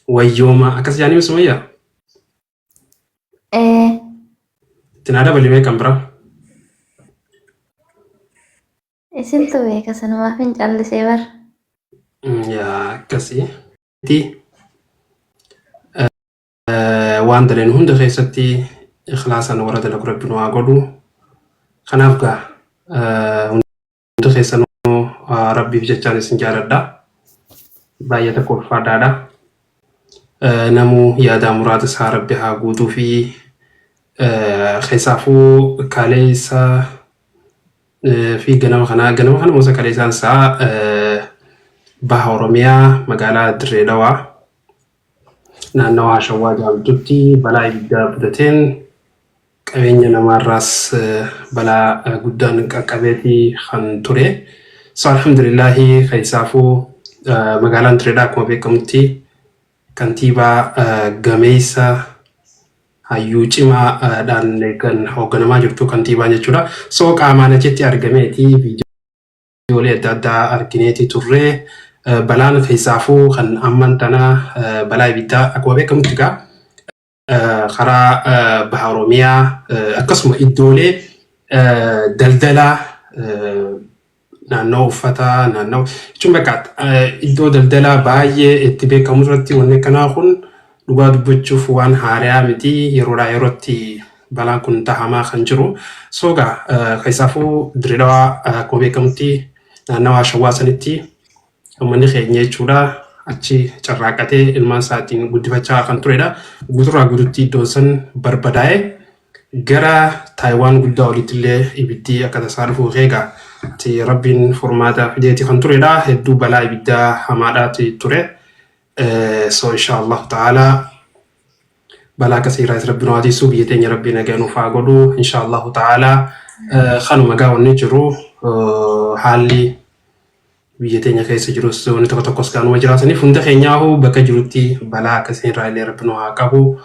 Wayyooma akkas jaanii Sumayyaa. Tinaa dabalimee kan biraa. Isintu beeka sanumaaf hin callisee bara. Yaa akkasii. Waan daleen hunda keessatti ikhlaasan warra dalagu rabbi nu haa godhu. Kanaaf gaa hunda keessanuu rabbiif jechaan isin jaaladha. Baay'ee tokko ulfaadhaadha. Namuu yaadaa muraada isaa rabbi haa guutuu fi keessaafuu kaleessa fi ganama kana moosa kaleessaan isaa baha Oromiyaa magaalaa Dirree Dhawaa naannawaa Shawwaa jedhamtutti balaa ibiddaa mudateen qabeenya namaarraas balaa guddaan qaqqabeetii kan ture. So alhamdulillahi keessaafuu magaalaan Dirree Dhawaa akkuma beekamutti kantiibaa gameessa hayyuu cimaadhaan kan hoogganamaa jirtu kantiibaa jechuudha. So qaamaan achitti argameeti viidiyoolee adda addaa argineeti turre. Balaan keessaafuu kan amman tana balaa ibiddaa akkuma beekamutti egaa karaa baha Oromiyaa akkasuma iddoolee daldalaa naannoo uffataa naannoo jechuun bakka iddoo daldalaa baay'ee itti beekamu irratti wanni akkanaa kun dhugaa dubbachuuf waan haaraa miti yeroodhaa yerootti balaan kun tahamaa kan jiru. So egaa keessaafuu Dirree Dhawaa akkuma beekamutti naannawaa Shawwaa sanitti uummanni keenya jechuudha achi carraaqatee ilmaan isaatiin guddifachaa kan turedha. Guuturraa guututti iddoon san barbadaa'e gara Taayiwaan guddaa olitti illee ibiddi akka tasaa dhufu eegaa rabbiin furmaata fideeti kan turedha. Hedduu balaa ibiddaa hamaadhaati ture. So inshallah ta'ala balaa akkasiirraas rabbi nu haatisu biyya teenya rabbi nagaa nuuf haa godhu inshallah ta'ala. Kanuma gaa wanni jiru haalli biyya teenya keessa jirus wanni tokko tokkos gaanuma jiraataniif hunda keenyaahuu bakka jirutti balaa akkasiirraa illee rabbi nu haa qabu.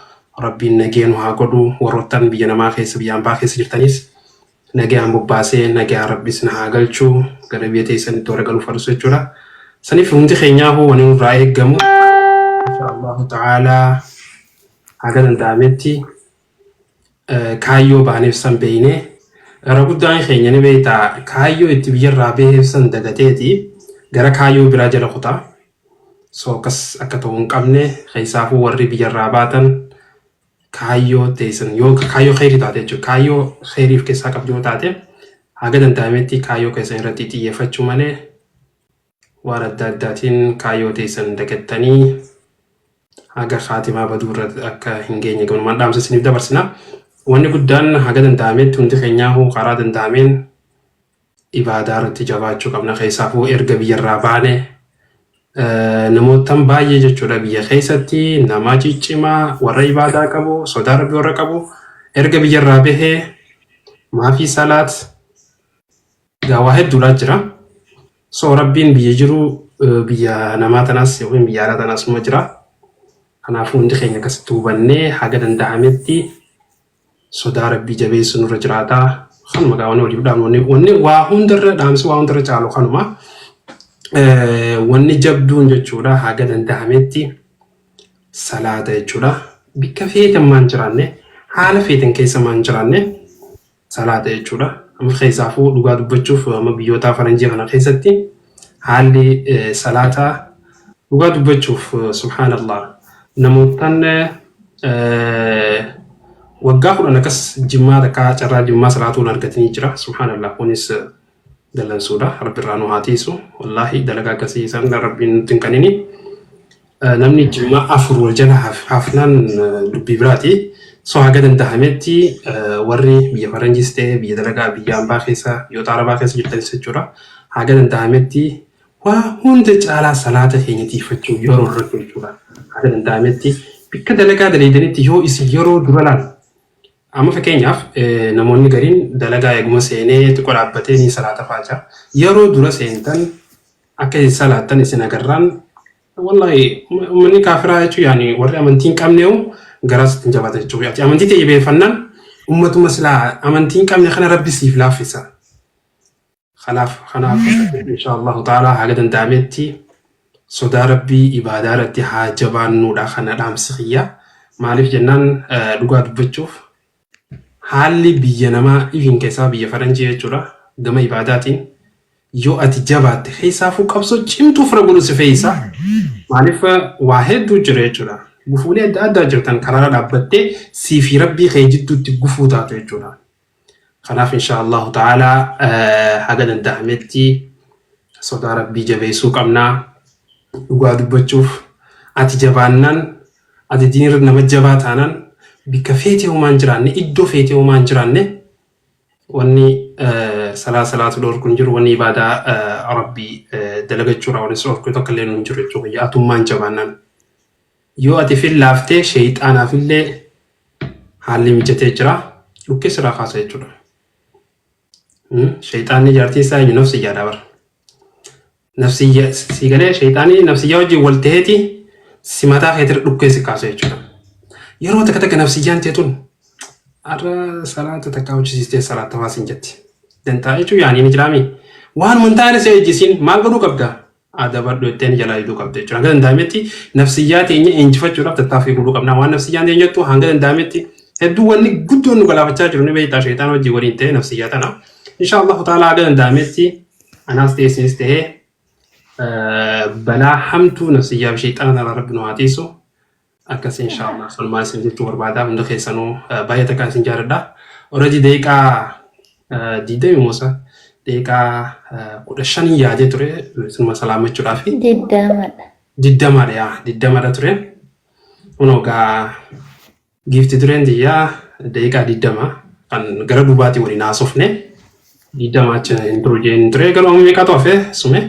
Rabbiin nagaa nu haa godhu warroottan biyya namaa keessa biyya hambaa keessa jirtanis nagaan bobbaasee nagaa rabbis na haa galchu gara biyya teessanitti warra galuuf adus jechuudha. Saniif hundi keenyaahuu wanni nurraa eeggamu inshallah ta'ala haga danda'ametti kaayyoo baaneef san beeyne gara guddaan keenya ni beektaa kaayyoo itti biyyarraa beekeef san dagateeti gara kaayyoo biraa jala kutaa. So akkas akka ta'uu hin qabne keessaafuu warri biyyarraa baatan kaayyoo teessan yoo kaayyoo khayrii taate jechuudha. Kaayyoo khayriif keessaa qabdu yoo taate haga danda'ametti kaayyoo keessan irratti xiyyeeffachuu malee waan adda addaatiin kaayyoo teessan dagattanii haga khaatimaa baduu irratti akka hin geenye galumaan dhaamsa isiniif dabarsina. Wanni guddaan haga danda'ametti hundi keenyaahuu karaa danda'ameen ibaadaa irratti jabaachuu qabna. Keessaafuu erga biyyarraa baane namootaan baay'ee jechuudha biyya keessatti nama ciccimaa warra ibaadaa qabu sodaa rabbii warra qabu erga biyyarraa bahee maafii salaat gaawaa hedduudhaa jira. So rabbiin biyya jiru biyya namaa tanaas yookiin biyya alaa tanaas numa jira. Kanaafuu hundi keenya akkasitti hubannee haga danda'ametti sodaa rabbii jabeessu nurra jiraataa. Kanuma gaawwan waliif dhaamnu wanni waa hundarra dhaamsi waa hundarra caalu kanuma. Wanni jabduun jechuudha haga danda'ametti salaata jechuudha. Bikka feetan maan jiraanne haala feetan keessa maan jiraanne salaata jechuudha. Amma keessaafuu dhugaa dubbachuuf amma biyyoota faranjii kana keessatti haalli salaataa dhugaa dubbachuuf subhaanallah namootaan waggaa kudhan akkas jimmaa takkaa carraa jimmaa salaatuun argatanii jira. Subhaanallah kunis dalansuudha rabbirraa nu haa tiisu wallaahi dalagaa akkasii isaan rabbiin nutti hin kanini. Namni jimmaa afur wal jala hafnaan dubbii biraati. So haga danda'ametti warri biyya faranjiis ta'e biyya dalagaa biyya hambaa keessa biyyoota arabaa keessa jirtanis jechuudha. Haga danda'ametti waa hunda caalaa salaata keenya tiifachuu yeroo irratti jechuudha. Haga danda'ametti bikka dalagaa daleedanitti yoo isin yeroo dura laal. Amma fakkeenyaaf namoonni gariin dalagaa eeguma seenee xiqqoo dhaabbatee ni salaata faacaa. Yeroo dura seentan akka isin salaattan isin agarraan wallahi uummanni kaafiraa jechuun yaani warri amantiin qabne garas ittiin jabaata jechuudha. Amantii ta'e beeffannaan uummatuma silaa amantiin qabne kana rabbi siif laaffisa. Kanaaf inshallah ta'ala haga danda'ametti sodaa rabbii ibaadaa irratti haa jabaannuudha kana dhaamsi kiyya. Maaliif jennaan dhugaa dubbachuuf haalli biyya namaa ifin keessaa biyya faranjii jechuudha gama ibaadaatiin yoo ati jabaatte keessaafuu qabsoo cimtuu fira godhu si feeyisa. Maaliif waa hedduu jira jechuudha. Gufuulee adda addaa jirtan karaarra dhaabbattee sii fi rabbii kee jidduutti gufuu taatu jechuudha. Kanaaf insha Allahu ta'ala haga danda'ametti sodaa rabbii jabeessuu qabnaa. Dhugaa dubbachuuf ati jabaannaan ati diinirra nama jabaa taanaan bikka feetee homaan jiraanne iddoo feetee homaan jiraanne wanni salaatu dhorkuun jiru wanni ibaadaa rabbii dalagachuudha wanni dhorkuu tokko illee nuun jiru jechuudha atummaan jabaannaan yoo ati fil laaftee sheeyxaanaaf illee haalli mijatee jira lukkee siraa kaasa jechuudha. Sheeyxaanni jaartii isaa eenyu nafsiyyaa dabara. Nafsiyyaa si galee sheeyxaanii nafsiyyaa wajjin wal ta'eeti si mataa keetirra dhukkee si kaasa jechuudha. Yeroo takka takka nafsiyyaan teetun arra salaata takka hojjisiistee salaata waasin jetti. Dantaa jechuun yaanii ni jiraami. Waan muntaane si ejjisiin maal godhuu qabda? Adabadhu ittiin jalaa hidhuu qabda jechuudha. Hanga danda'ametti nafsiyyaa teenya injifachuudhaaf tattaaffii godhuu qabna. Waan nafsiyyaan teenya jettu hanga danda'ametti hedduu wanni guddoon nu galaafachaa jiru ni beektaa sheeyxaan wajjin waliin ta'e nafsiyyaa tana. Insha Allah ta'ala hanga danda'ametti anaas teessinis ta'ee balaa hamtuu nafsiyyaa fi sheeyxaana irraa rabbi nu haa tiisu. Akkas insha Allah salmaan isin jechuu barbaada hunda keessanuu baay'ee takkaa isin jaaladha. Already deeqaa diidami moosa deeqaa 15 yaadee ture isinuma salaamachuudhaaf. Diddamadha ture. Kunoo gaa giifti tureen diyyaa deeqaa 20 kan gara duubaatii waliin haasofne 20 achi hin turu jeen ture garuu amma meeqatu hafe sume.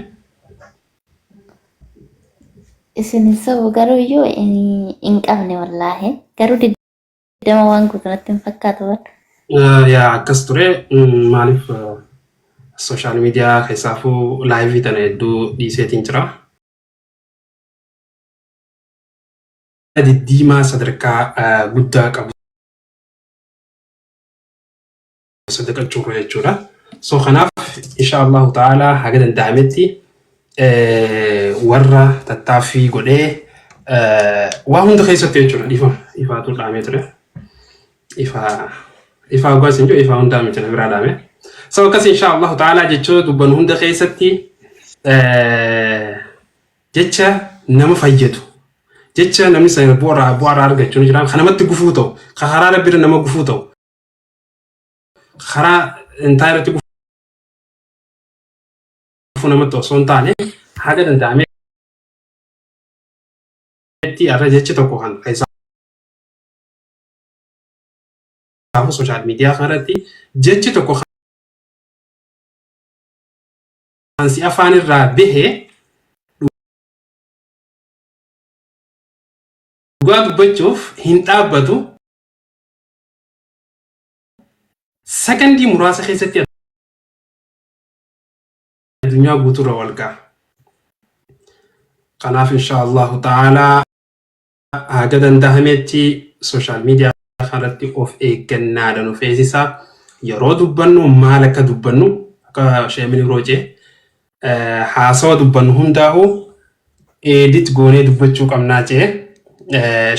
Isin sababa garuu iyyuu hin qabne wallaahi. Garuu diddama waan guutumatti hin fakkaatu. Yaa akkas ture maaliif sooshaal miidiyaa keessaafuu laayivii tana hedduu dhiiseetiin jira. Diddiimaa sadarkaa guddaa qabu sadaqachuu jechuudha. So kanaaf insha Allahu ta'ala haga danda'ametti warra tattaaffii godhee waa hunda keessatti jechuudha ifaatu dhaamee ture. Ifaa gosa hin jiru ifaa hundaa miti na biraa dhaame. So akkas insha Allahu ta'ala jechuudha dubban hunda keessatti jecha nama fayyadu. Jecha namni sana bu'aara argachuun jira. Kan namatti gufuu ta'u, karaa rabbi nama gufuu ta'u, karaa intaayirratti gufuu namatti osoo hin taane haga danda'ametti irra jechi tokko kan keessaafu sooshaal miidiyaa kanarratti jechi tokko kan si afaan irraa bahee dhugaa dubbachuuf hin dhaabbatu sakandii muraasa keessatti addunyaa guutuurra wal ga'a. Kanaaf insha Allahu ta'ala haga danda'ametti sooshaal miidiyaa kanarratti of eeggannaadhaan of eegsisaa yeroo dubbannu maal akka dubbannu akka sheemini roojee haasawa dubbannu hundaa'u edit goonee dubbachuu qabnaa jee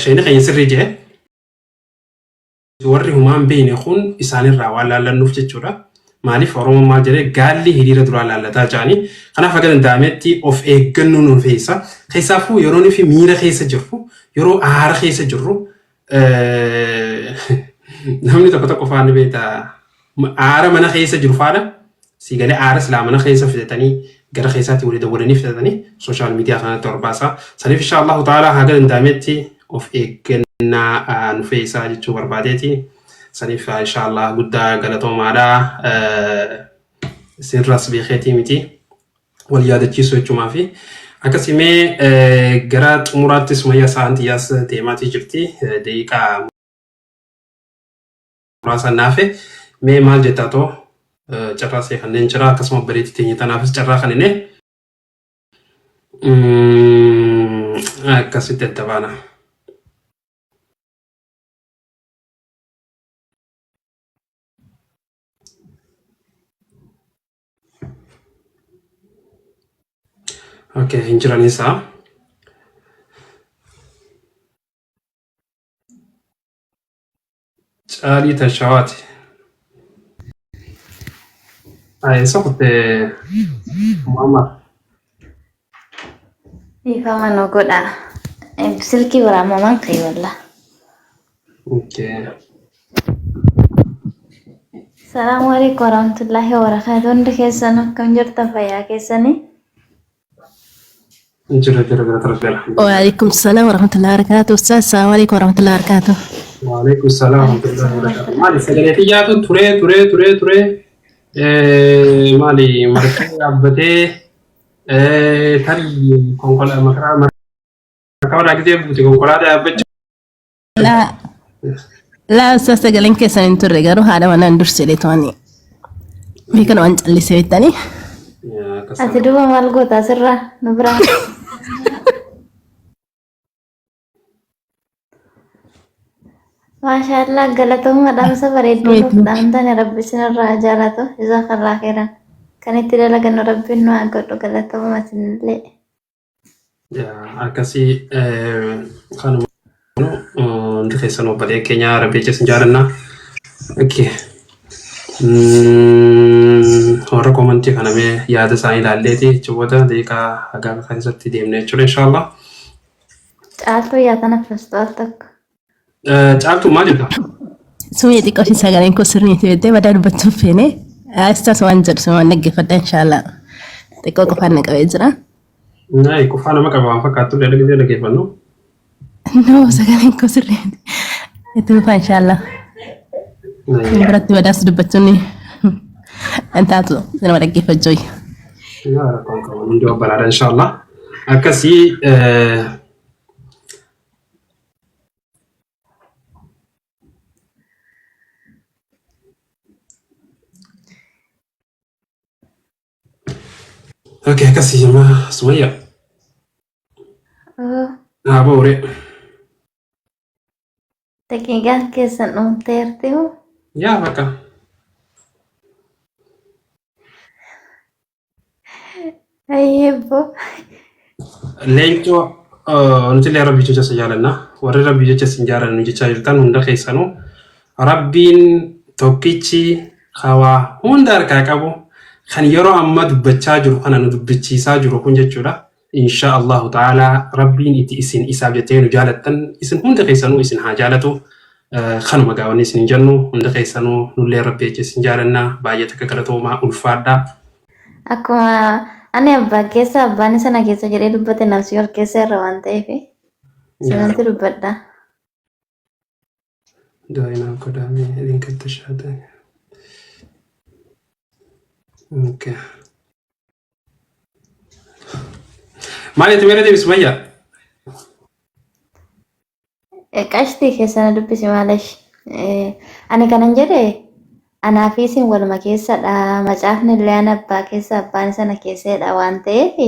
sheeni keenya sirrii jee warri humaan beeyne kun isaanirraa waan laallannuuf jechuudha. Maaliif Oromoon maal jedhee gaalli hiriira duraa laallataa jiranii. Kanaaf haga danda'ametti of eeggannuun of eessa. Keessaafuu yeroo nufi miira keessa jirru yeroo aara keessa jirru namni tokko tokko faana beektaa aara mana keessa jiru faana si galee aara silaa mana keessa fidatanii gara keessaatti walii dawwadanii fidatanii sooshaal miidiyaa kanatti barbaasaa. Saniif insha Allahu ta'ala haga danda'ametti of eeggannaa nu fe'isaa jechuu barbaadeeti. Saniif insha Allah guddaa galatoomaadha. Isinirraas beekeetii miti wal yaadachiisuu jechuumaa fi akkasimee gara xumuraatti sumayyaa saantiyaas deemaatii jirti. Daqiiqaa muraasa naafe mee maal jettaa too carraasee kanneen jira akkasuma bareetti teenye tanaafis carraa kanneen akkasitti adda baana. Okay, hinjiranisa. caalii tashawaati. Soqote Muhammad. Ifama no godha. Silkii waraamaman kai wallah. Okay. Assalamu alaikum warahmatullahi wabarakatuh. Hundi keessan akkam jirtan fayyaa keessanii? Jira tarbiyyala. وعليكم السلام ورحمة الله وبركاته. أستاذ السلام عليكم ورحمة الله وبركاته. Waalaikum salam warahmatullahi wabarakatuh. Maali sagalee xiyyaatu ture. Maali markee dhaabbatee tarii konkolaataa markaba gisee buute konkolaataa yaabbachuu. لا لا أستاذ سجلين كيسان انتو رجالو هذا وانا ندرس ليتواني بيكن وانت اللي سويتني Ati duba maal goota asirraa nu biraa? Maashaallah galatooma dhaamsa bareedduu nuuf dhaamtan rabbi sinirraa jaalatu jazakallah khairan. Kan itti dalagannu rabbiin nu haa godhu galatooma isinillee. Akkasii kanuma hundi keessan obbolee keenya rabbii jechuun jaalannaa. Warra komantii kana mee yaada isaanii ilaalleeti jechuudha deekaa hagaa keessatti deemne jechuudha inshallah. Caaltuu yaatana festool tokko. Caaltuu maal jedha? سوي يديك أشي سجلين كسرني تبدأ بدل بتشوفيني أستاذ وانجر سوى نجي فدا إن شاء الله تكو كفانا كويزرا Nayi kufana maka waan fakkaatu dalagaa dhaggeeffannu. نو سجلين كسرني يتوفى إن شاء الله برتي بدأس دبتوني أنت عطو أنا ورجي فجوي Rakkoon qabu hundi obbolaadha inshallah. Akkasii akkasii jama Sumayya. Boore. Daqiiqaan keessan dhumteerti moo? Yaa bakka. Ayyebbo. Leencoo nuti illee rabbii jecha si jaalanna. Warri rabbii jecha si jaalannu jechaa jirtan hunda keessanuu rabbiin tokkichi hawaa hunda harkaa qabu kan yeroo amma dubbachaa jiru kana nu dubbichiisaa jiru kun jechuudha. Insha Allahu ta'ala rabbiin itti isin isaaf jettee nu jaalattan isin hunda keessanuu isin haa jaalatu. Kanuma gaawwanni isin jennu hunda keessanuu nullee rabbii jecha si jaalanna baay'ee takka galatoomaa ulfaadhaa. Akkuma ani abbaa keessa abbaan sana keessa jedhee dubbate nafsi ol keessa irra waan ta'eef sanatti dubbadha. Daa'imman kodaamee linkatti shaatan. Okay. Maali itti meera deebisu Sumayya? Qashtii keessana dubbisi maalash. Ani kanan jedhe anaa fi isin waluma keessadha. Macaafni illee ana abbaa keessa abbaan sana keessadha waan ta'eef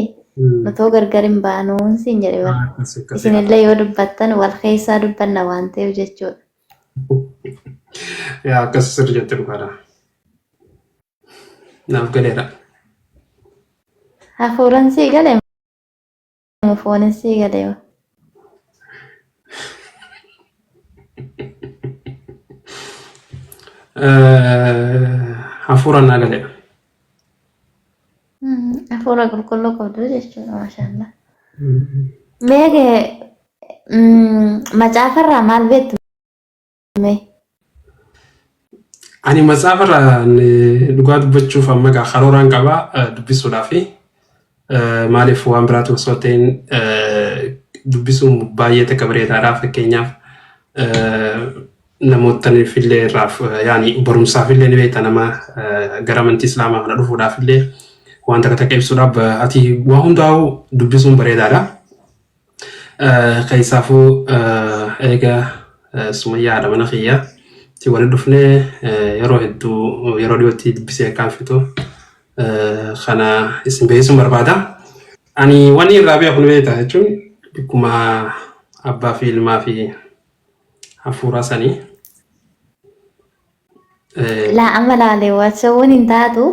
nutoo gargar hin baanuun siin jedhe bara. Isinillee yoo dubbattan wal keessaa dubbanna waan ta'eef jechuudha. Yaa akkas sirri jette dhugaadha. Naaf galeera. Hafuuran sii galee foonin sii galee. Hafuuraan naa galeera. Hafuura qulqulluu qabdu jechuudha maashaallah. Meeqee macaafarraa maal beektu? Ani macaafarraa dhugaa dubbachuuf amma gaa karooraan qabaa dubbisuudhaaf maaliif waan biraatu osoo ta'in dubbisuun baay'ee takka bareedaadha fakkeenyaaf namootaniif illee irraaf yaani barumsaaf illee ni beekta nama gara amantii islaamaa kana dhufuudhaaf illee waan takka ibsuudhaaf ati waa hundaa'u dubbisuun bareedaadha. Keessaafuu egaa Sumayyaa mana kiyyaa ti waliin dhufnee yeroo hedduu yeroo dhiyootti dubbisee akkaan fitu kana isin beeksisuun barbaada. Ani wanni irraa beeku ni beekta jechuun bikkuma abbaa fi ilmaa fi hafuuraa sanii. Laa amma laalee watsawwan hin taatu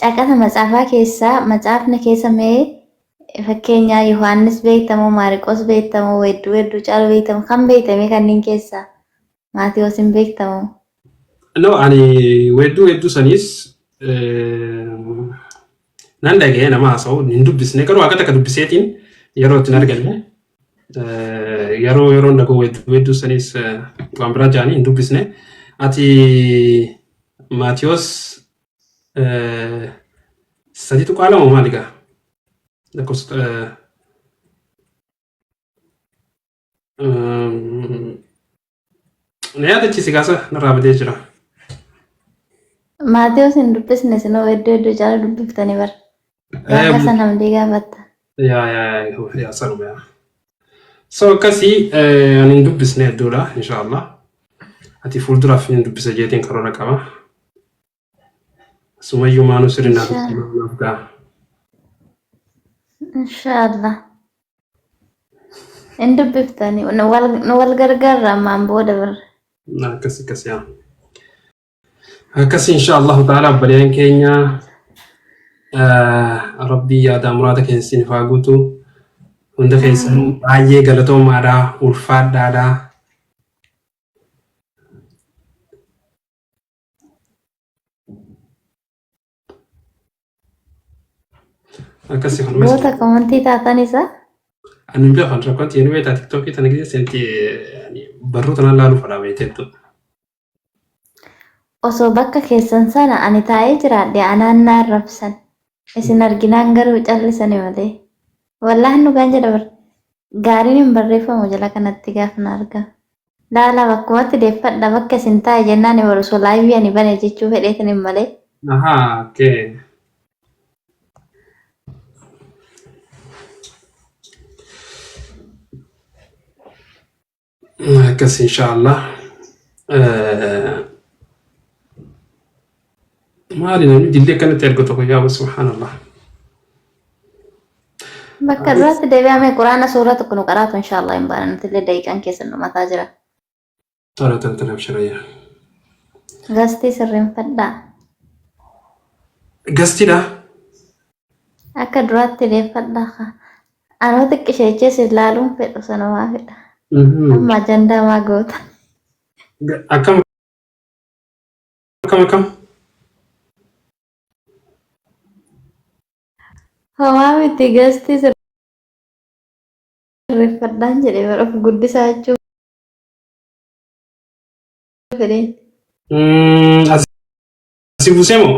caqasa macaafaa keessaa macaafni keessa mee fakkeenyaa Yohaannis beektamoo Maariqos beektamoo wedduu caalu beektamoo kan beektame kanneen keessaa Maatiyoos hin beektamoo No, ani wedduu sanis nan dhaga'ee nama haasa'u hin dubbisne garuu akka takka dubbiseetiin yeroo ittiin arganne yeroo dhaga'u wedduu sanis waan biraa jaanii hin dubbisne. Ati Maatiyos sadiitu qaalamoo maali gaa? Na yaadachiisi gaasa narraa badee jira. Maatiyus hin dubbisne sinoo hedduu caala dubbiftanii bara. Gaafa sana namdii gaafatta. Yaa sanuma yaa. So akkasii ani hin dubbisne hedduudha inshaallah. Ati fuulduraaf hin dubbisa jeetiin karoora qaba. Sumayyuu maanuu sirriinaaf gaa. Inshaallah. Hin dubbiftanii nu wal gargaarra ammaan booda bara. Akkasii yaa. Akkasii inshaallahu ta'ala obboleeyyan keenya rabbii yaada muraada keessan ifaa guutu hunda keessan baay'ee galatoomaadha ulfaadhaadha. Akkasii kunuunsa. Goota komantii taatan isaa? Ani beekan rakkoonti inni beektaa tiktookii tana keessatti barruuta nan laaluu fadhaa beekteettu. Osoo bakka keessan sana ani taa'ee jiraadhe anaan na arrabsan. Isin arginaan garuu callisanii malee. Wallaahi dhugaan jedha bara. Gaariin hin barreeffamu jala kanatti gaafa na argaa. Laala bakkumatti deeffadha bakka isin taa'e jennaan baru osoo laayivii ani bane jechuu fedheetin hin malee. Ahaa, okey. Akkas inshaallah. Maali namni dillee kanatti ergu tokko yaa subhaanallah. Bakka duraatti deebi'amee quraana suuraa tokko nu qaraatu inshaallah hin baana nuti illee daqiiqaan keessan dhumataa jira. Tola abshirayya. Gastii sirreeffadhaa. Gastiidha. Akka duraatti deeffadhaa. Anoo xiqqisheechee si ilaaluun fedhu sanumaa fedha. Amma ajandaa maa goota. Akkam. Homaa miti gastii sirreeffadhaan jedhee bara of guddisaa jechuun fedheen. Asii buusee moo?